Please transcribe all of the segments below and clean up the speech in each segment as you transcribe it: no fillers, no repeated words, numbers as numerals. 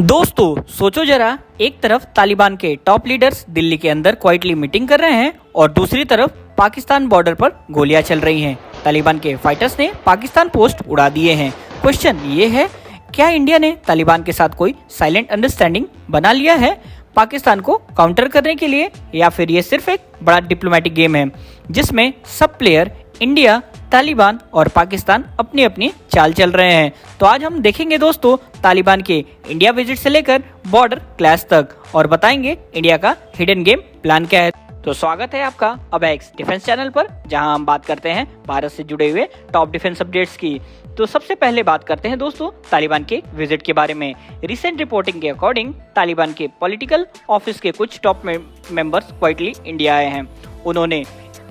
दोस्तों सोचो जरा, एक तरफ तालिबान के टॉप लीडर्स दिल्ली के अंदर क्वाइटली मीटिंग कर रहे हैं और दूसरी तरफ पाकिस्तान बॉर्डर पर गोलियां चल रही हैं। तालिबान के फाइटर्स ने पाकिस्तान पोस्ट उड़ा दिए हैं। क्वेश्चन ये है, क्या इंडिया ने तालिबान के साथ कोई साइलेंट अंडरस्टैंडिंग बना लिया है पाकिस्तान को काउंटर करने के लिए, या फिर ये सिर्फ एक बड़ा डिप्लोमेटिक गेम है जिसमें सब प्लेयर इंडिया, तालिबान और पाकिस्तान अपनी अपनी चाल चल रहे हैं। तो आज हम देखेंगे दोस्तों तालिबान के इंडिया विजिट से लेकर बॉर्डर क्लैश तक और बताएंगे इंडिया का हिडन गेम प्लान क्या है। तो स्वागत है आपका अबैक्स डिफेंस चैनल पर, जहां हम बात करते हैं भारत से जुड़े हुए टॉप डिफेंस अपडेट्स की। तो सबसे पहले बात करते हैं दोस्तों तालिबान के विजिट के बारे में। रिसेंट रिपोर्टिंग के अकॉर्डिंग तालिबान के पॉलिटिकल ऑफिस के कुछ टॉप मेंबर्स क्वाइटली इंडिया आए हैं। उन्होंने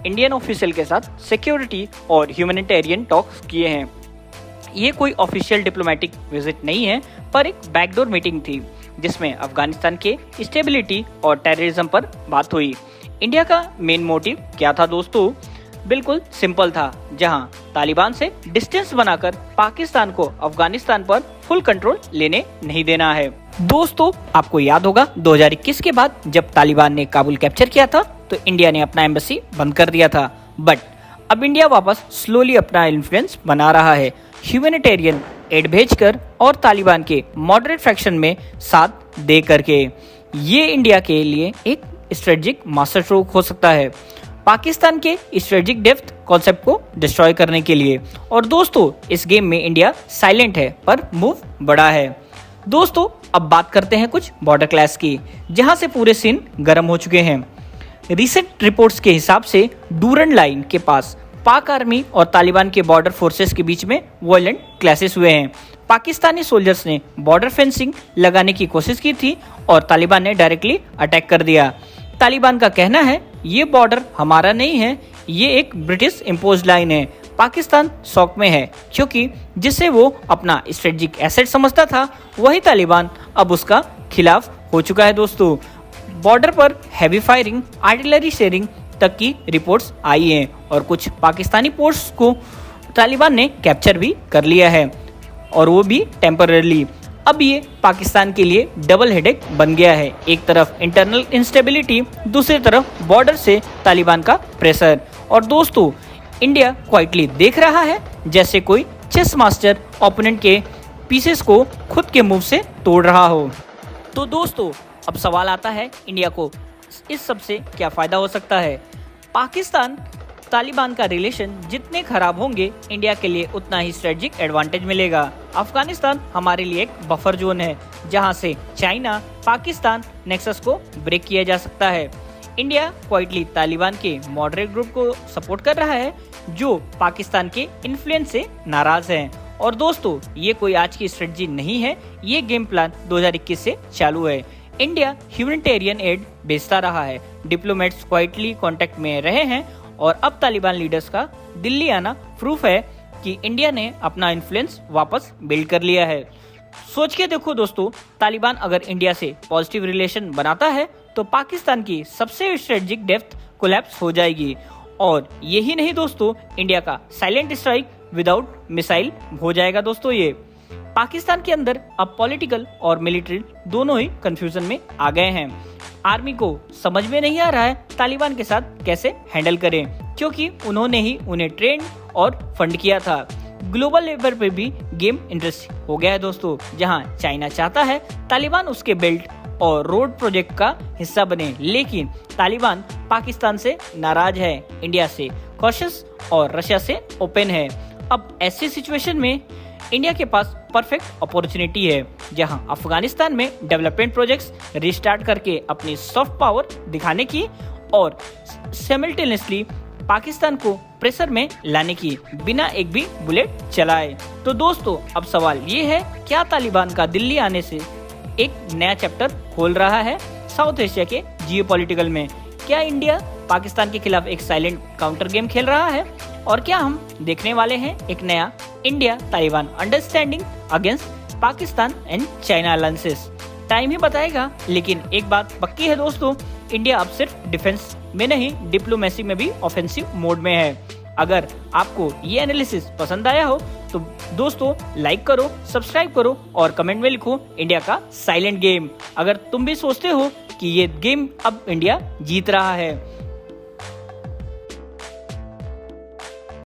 इंडियन ऑफिशियल के साथ सिक्योरिटी और ह्यूमैनिटेरियन टॉक्स किए हैं। ये कोई ऑफिशियल डिप्लोमेटिक विजिट नहीं है, पर एक बैकडोर मीटिंग थी जिसमें अफगानिस्तान के स्टेबिलिटी और टेररिज्म पर बात हुई। इंडिया का मेन मोटिव क्या था दोस्तों? बिल्कुल सिंपल था, जहां तालिबान से डिस्टेंस बनाकर पाकिस्तान को अफगानिस्तान पर फुल कंट्रोल लेने नहीं देना है। दोस्तों आपको याद होगा 2021 के बाद जब तालिबान ने काबुल कैप्चर किया था तो इंडिया ने अपना एम्बेसी बंद कर दिया था, बट अब इंडिया वापस स्लोली अपना इन्फ्लुएंस बना रहा है, ह्यूमैनिटेरियन एड भेजकर और तालिबान के मॉडरेट फैक्शन में साथ दे करके। ये इंडिया के लिए एक स्ट्रेटेजिक मास्टर स्ट्रोक हो सकता है पाकिस्तान के स्ट्रेटेजिक डेप्थ कॉन्सेप्ट को डिस्ट्रॉय करने के लिए। और दोस्तों इस गेम में इंडिया साइलेंट है पर मूव बड़ा है। दोस्तों अब बात करते हैं कुछ बॉर्डर क्लैश की, जहां से पूरे सीन गर्म हो चुके हैं। रिसेंट रिपोर्ट्स के हिसाब से डूरन लाइन के पास पाक आर्मी और तालिबान के बॉर्डर फोर्सेस के बीच में वायलेंट क्लैशेस हुए हैं। पाकिस्तानी सोल्जर्स ने बॉर्डर फेंसिंग लगाने की कोशिश की थी और तालिबान ने डायरेक्टली अटैक कर दिया। तालिबान का कहना है ये बॉर्डर हमारा नहीं है, ये एक ब्रिटिश इम्पोज्ड लाइन है। पाकिस्तान शॉक में है क्योंकि जिसे वो अपना स्ट्रेटेजिक एसेट समझता था वही तालिबान अब उसका खिलाफ हो चुका है। दोस्तों बॉर्डर पर हैवी फायरिंग, आर्टिलरी शेयरिंग तक की रिपोर्ट्स आई हैं और कुछ पाकिस्तानी पोस्ट्स को तालिबान ने कैप्चर भी कर लिया है, और वो भी टेम्पररीली। अब ये पाकिस्तान के लिए डबल हेडेक बन गया है, एक तरफ इंटरनल इंस्टेबिलिटी, दूसरी तरफ बॉर्डर से तालिबान का प्रेशर। और दोस्तों इंडिया क्वाइटली देख रहा है जैसे कोई चेस मास्टर ओपोनेंट के पीसेस को खुद के मूव से तोड़ रहा हो। तो दोस्तों अब सवाल आता है, इंडिया को इस सब से क्या फायदा हो सकता है? पाकिस्तान तालिबान का रिलेशन जितने खराब होंगे इंडिया के लिए उतना ही स्ट्रेटेजिक एडवांटेज मिलेगा। अफगानिस्तान हमारे लिए एक बफर जोन है जहां से चाइना पाकिस्तान नेक्सस को ब्रेक किया जा सकता है। इंडिया क्वाइटली तालिबान के मॉडरेट ग्रुप को सपोर्ट कर रहा है जो पाकिस्तान के इन्फ्लुएंस से नाराज हैं। और दोस्तों ये कोई आज की स्ट्रेटजी नहीं है, ये गेम प्लान 2021 से चालू है। इंडिया ह्यूमैनिटेरियन एड भेजता रहा है, डिप्लोमेट्स क्वाइटली कांटेक्ट में रहे हैं और अब तालिबान लीडर्स का दिल्ली आना प्रूफ है कि इंडिया ने अपना इन्फ्लुएंस वापस बिल्ड कर लिया है। सोच के देखो दोस्तों, तालिबान अगर इंडिया से पॉजिटिव रिलेशन बनाता है तो पाकिस्तान की सबसे स्ट्रेटेजिक डेप्थ कोलैप्स हो जाएगी। और यही नहीं दोस्तों, इंडिया का साइलेंट स्ट्राइक विदाउट मिसाइल हो जाएगा। दोस्तों ये पाकिस्तान के अंदर अब पॉलिटिकल और मिलिट्री दोनों ही कंफ्यूजन में आ गए हैं। आर्मी को समझ में नहीं आ रहा है तालिबान के साथ कैसे हैंडल करें, क्योंकि उन्होंने ही उन्हें ट्रेन और फंड किया था। ग्लोबल लेवल पे भी गेम इंटरेस्ट हो गया है दोस्तों, जहां चाइना चाहता है तालिबान उसके बेल्ट और रोड प्रोजेक्ट का हिस्सा बने, लेकिन तालिबान पाकिस्तान से नाराज है, इंडिया से कॉशियस और रशिया से ओपन है। अब ऐसी सिचुएशन में इंडिया के पास परफेक्ट अपॉर्चुनिटी है, जहां अफगानिस्तान में डेवलपमेंट प्रोजेक्ट्स रिस्टार्ट करके अपनी सॉफ्ट पावर दिखाने की और साइमल्टेनियसली पाकिस्तान को प्रेशर में लाने की, बिना एक भी बुलेट चलाए। तो दोस्तों अब सवाल ये है, क्या तालिबान का दिल्ली आने से एक नया चैप्टर खोल रहा है साउथ एशिया के जियोपॉलिटिकल में? क्या इंडिया पाकिस्तान के खिलाफ एक साइलेंट काउंटर गेम खेल रहा है? और क्या हम देखने वाले हैं एक नया India Taliban understanding against Pakistan and China alliances? Time ही बताएगा, लेकिन एक बात पक्की है दोस्तों, इंडिया अब सिर्फ डिफेंस में नहीं डिप्लोमेसी में भी ऑफेंसिव मोड में है। अगर आपको ये एनालिसिस पसंद आया हो तो दोस्तों लाइक करो, सब्सक्राइब करो और कमेंट में लिखो इंडिया का साइलेंट गेम, अगर तुम भी सोचते हो कि ये गेम अब इंडिया जीत रहा है।